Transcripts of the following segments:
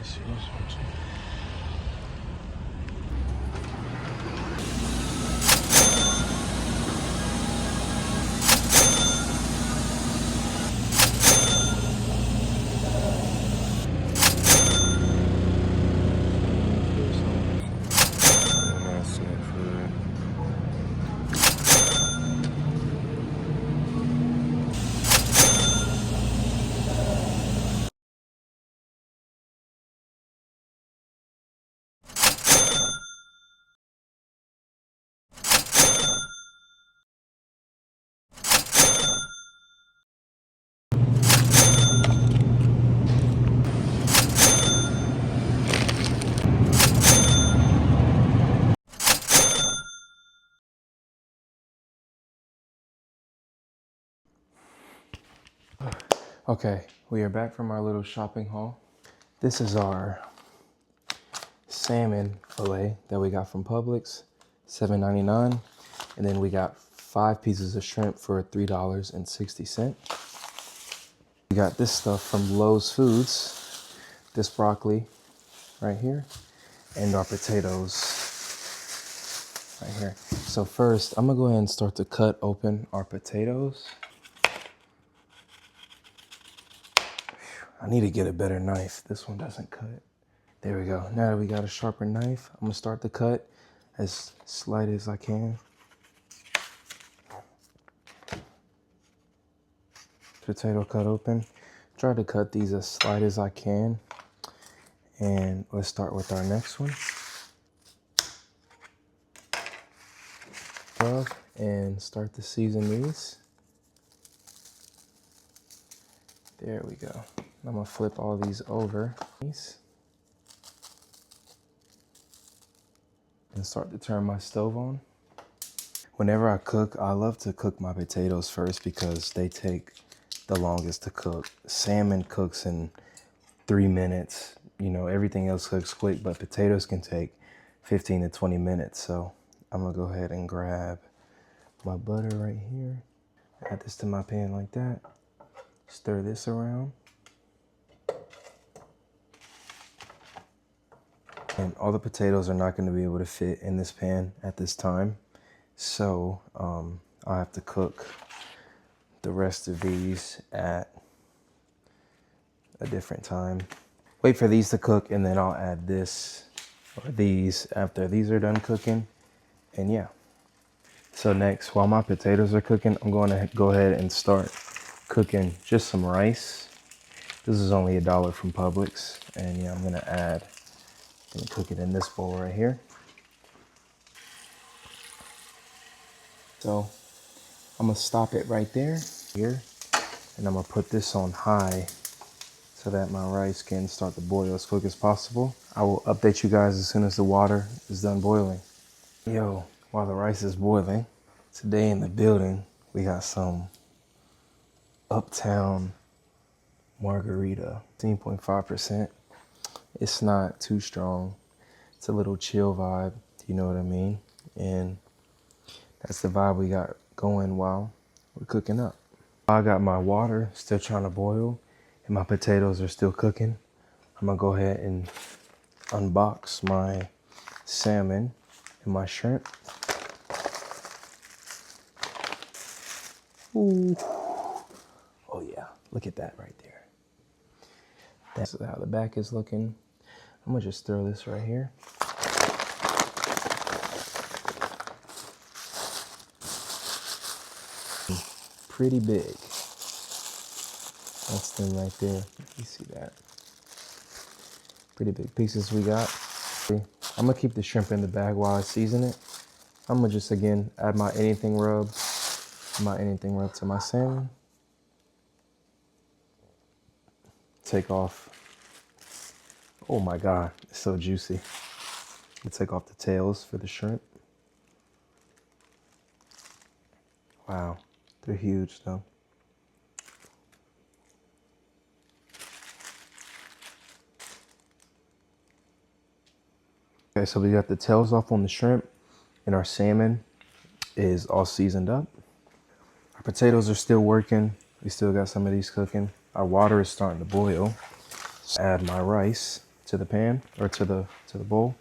see this one too. Okay, we are back from our little shopping haul. This is our salmon fillet that we got from Publix, $7.99. And then we got 5 pieces of shrimp for $3.60. We got this stuff from Lowe's Foods, this broccoli right here, and our potatoes right here. So first, I'm gonna go ahead and start to cut open our potatoes. I need to get a better knife. This one doesn't cut. There we go. Now that we got a sharper knife, I'm gonna start to cut as slight as I can. Potato cut open. Try to cut these as slight as I can. And let's start with our next one. And start to season these. There we go. I'm gonna flip all these over. And start to turn my stove on. Whenever I cook, I love to cook my potatoes first because they take the longest to cook. Salmon cooks in 3 minutes. You know, everything else cooks quick, but potatoes can take 15 to 20 minutes. So I'm gonna go ahead and grab my butter right here. Add this to my pan like that. Stir this around. And all the potatoes are not going to be able to fit in this pan at this time. So I'll have to cook the rest of these at a different time. Wait for these to cook and then I'll add this or these after these are done cooking. And yeah. So next, while my potatoes are cooking, I'm going to go ahead and start cooking just some rice. This is only $1 from Publix. And yeah, I'm going to cook it in this bowl right here. So I'm gonna stop it right there, and I'm gonna put this on high so that my rice can start to boil as quick as possible. I will update you guys as soon as the water is done boiling. Yo, while the rice is boiling, today in the building, we got some Uptown margarita, 10.5%. It's not too strong. It's a little chill vibe, you know what I mean? And that's the vibe we got going while we're cooking up. I got my water still trying to boil and my potatoes are still cooking. I'm gonna go ahead and unbox my salmon and my shrimp. Ooh. Oh yeah, look at that right there. That's how the back is looking. I'm gonna just throw this right here. Pretty big. That's them right there. You see that? Pretty big pieces we got. I'm gonna keep the shrimp in the bag while I season it. I'm gonna just again add my anything rub to my salmon. Take off. Oh my God, it's so juicy. Let's take off the tails for the shrimp. Wow, they're huge though. Okay, so we got the tails off on the shrimp and our salmon is all seasoned up. Our potatoes are still working. We still got some of these cooking. Our water is starting to boil. So add my rice to the pan or to the bowl.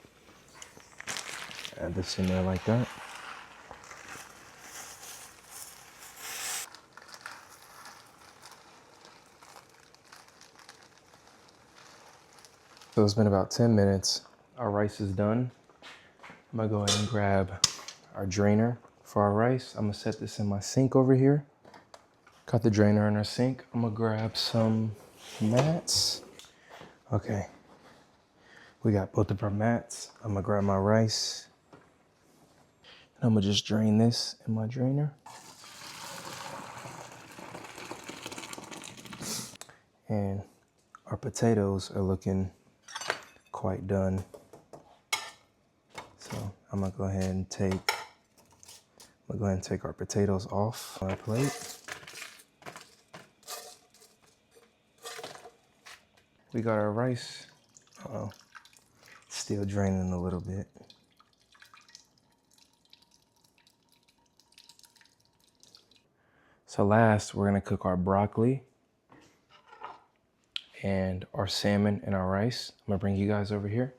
Add this in there like that. So it's been about 10 minutes. Our rice is done. I'm gonna go ahead and grab our drainer for our rice. I'm gonna set this in my sink over here. Got the drainer in our sink. I'm gonna grab some mats. Okay, we got both of our mats. I'm gonna grab my rice. And I'm gonna just drain this in my drainer. And our potatoes are looking quite done. So I'm gonna go ahead and take our potatoes off our plate. We got our rice. Uh-oh, still draining a little bit. So last, we're gonna cook our broccoli and our salmon and our rice. I'm gonna bring you guys over here.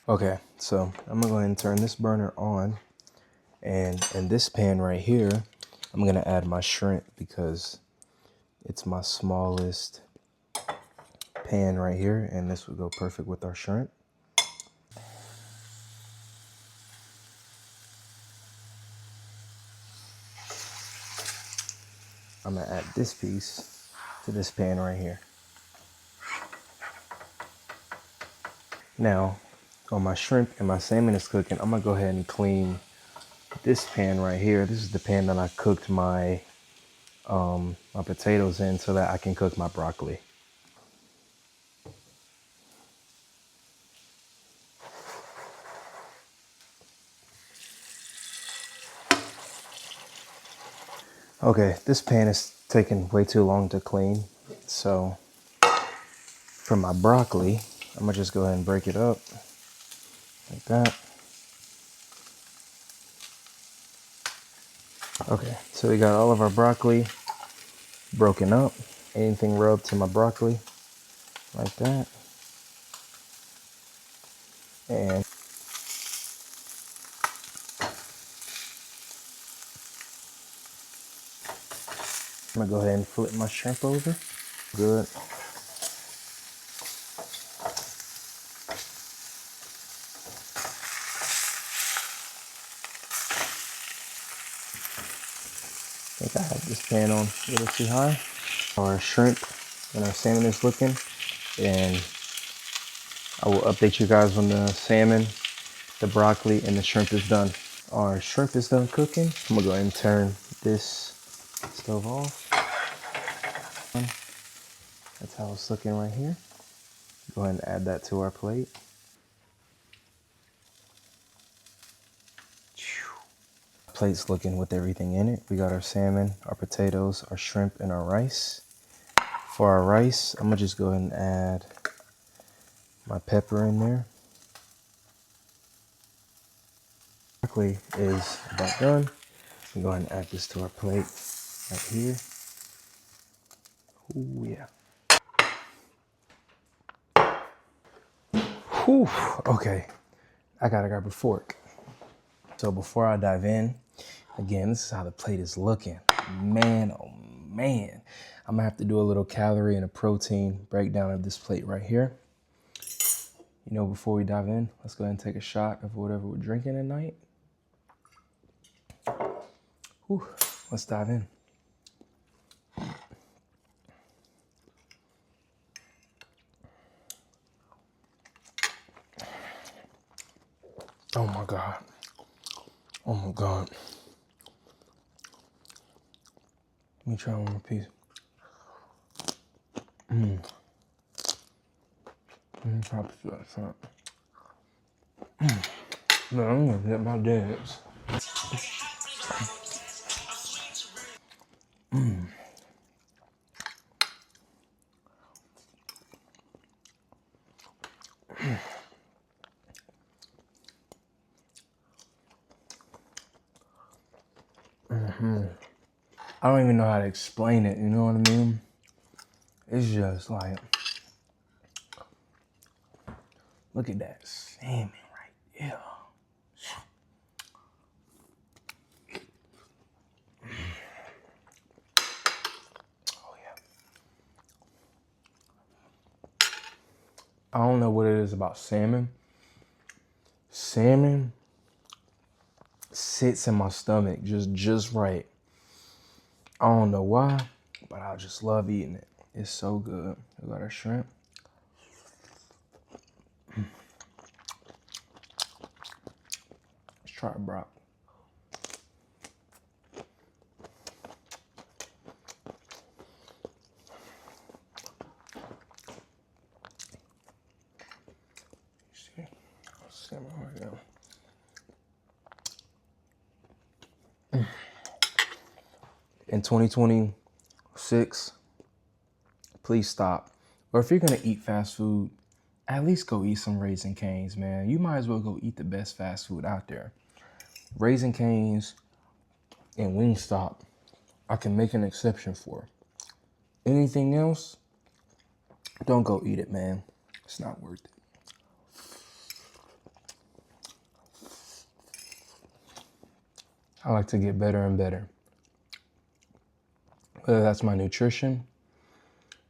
Okay, so I'm gonna go ahead and turn this burner on. And in this pan right here, I'm gonna add my shrimp because it's my smallest pan right here, and this would go perfect with our shrimp. I'm gonna add this piece to this pan right here. Now, while my shrimp and my salmon is cooking, I'm gonna go ahead and clean this pan right here. This is the pan that I cooked my my potatoes in so that I can cook my broccoli. Okay, this pan is taking way too long to clean. So for my broccoli, I'm gonna just go ahead and break it up like that. Okay, so we got all of our broccoli broken up. Anything rubbed to my broccoli like that. And I'm gonna go ahead and flip my shrimp over. Good. I think I have this pan on a little too high. Our shrimp and our salmon is looking, and I will update you guys when the salmon, the broccoli, and the shrimp is done. Our shrimp is done cooking. I'm gonna go ahead and turn this stove off. That's how it's looking right here. Go ahead and add that to our plate. Plate's looking with everything in it. We got our salmon, our potatoes, our shrimp, and our rice. For our rice, I'm gonna just go ahead and add my pepper in there. Broccoli is about done. I'm go ahead and add this to our plate right here. Ooh, yeah. Whew, okay. I gotta grab a fork. So before I dive in, again, this is how the plate is looking. Man, oh man. I'm gonna have to do a little calorie and a protein breakdown of this plate right here. You know, before we dive in, let's go ahead and take a shot of whatever we're drinking at night. Whew, let's dive in. Oh my God. Oh my God. Let me try one more piece. Let me try to feel that front. No, I'm gonna get my dad's. I don't even know how to explain it, you know what I mean? It's just like, Look at that salmon right there. Oh yeah. I don't know what it is about salmon. Salmon sits in my stomach just right. I don't know why, but I just love eating it. It's so good. We got our shrimp. Let's try it, Brock. See, salmon right now. In 2026, please stop. Or if you're gonna eat fast food, at least go eat some Raisin Cane's, man. You might as well go eat the best fast food out there. Raisin Cane's and Wingstop, I can make an exception for. Anything else, don't go eat it, man. It's not worth it. I like to get better and better. Whether that's my nutrition,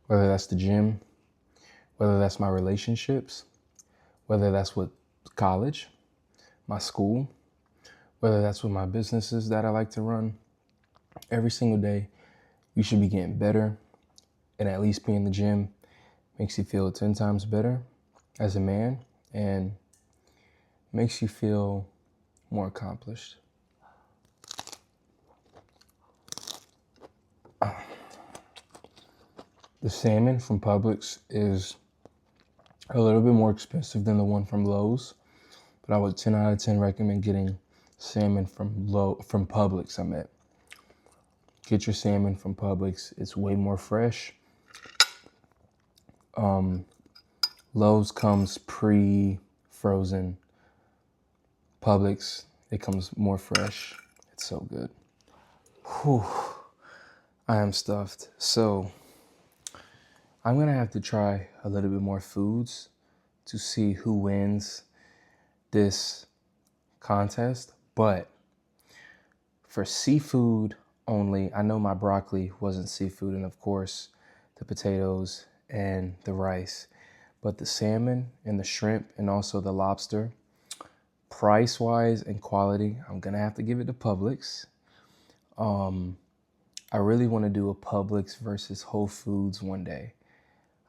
whether that's the gym, whether that's my relationships, whether that's with college, my school, whether that's with my businesses that I like to run. Every single day, you should be getting better, and at least be in the gym makes you feel 10 times better as a man and makes you feel more accomplished. The salmon from Publix is a little bit more expensive than the one from Lowe's, but I would 10 out of 10 recommend getting salmon from Publix. Get your salmon from Publix. It's way more fresh. Lowe's comes pre-frozen. Publix, it comes more fresh. It's so good. Whew. I am stuffed. So I'm gonna have to try a little bit more foods to see who wins this contest. But for seafood only, I know my broccoli wasn't seafood, and of course the potatoes and the rice. But the salmon and the shrimp and also the lobster, price-wise and quality, I'm gonna have to give it to Publix. I really want to do a Publix versus Whole Foods one day.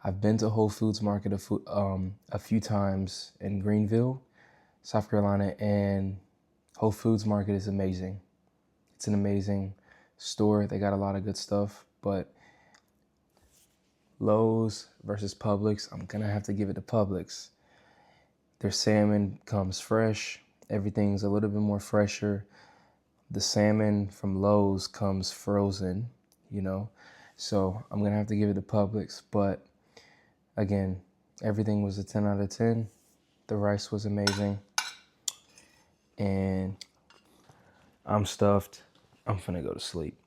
I've been to Whole Foods Market a few times in Greenville, South Carolina, and Whole Foods Market is amazing. It's an amazing store. They got a lot of good stuff, but Lowe's versus Publix, I'm gonna have to give it to Publix. Their salmon comes fresh. Everything's a little bit more fresher. The salmon from Lowe's comes frozen, So I'm gonna have to give it to Publix, but again, everything was a 10 out of 10. The rice was amazing. And I'm stuffed. I'm finna go to sleep.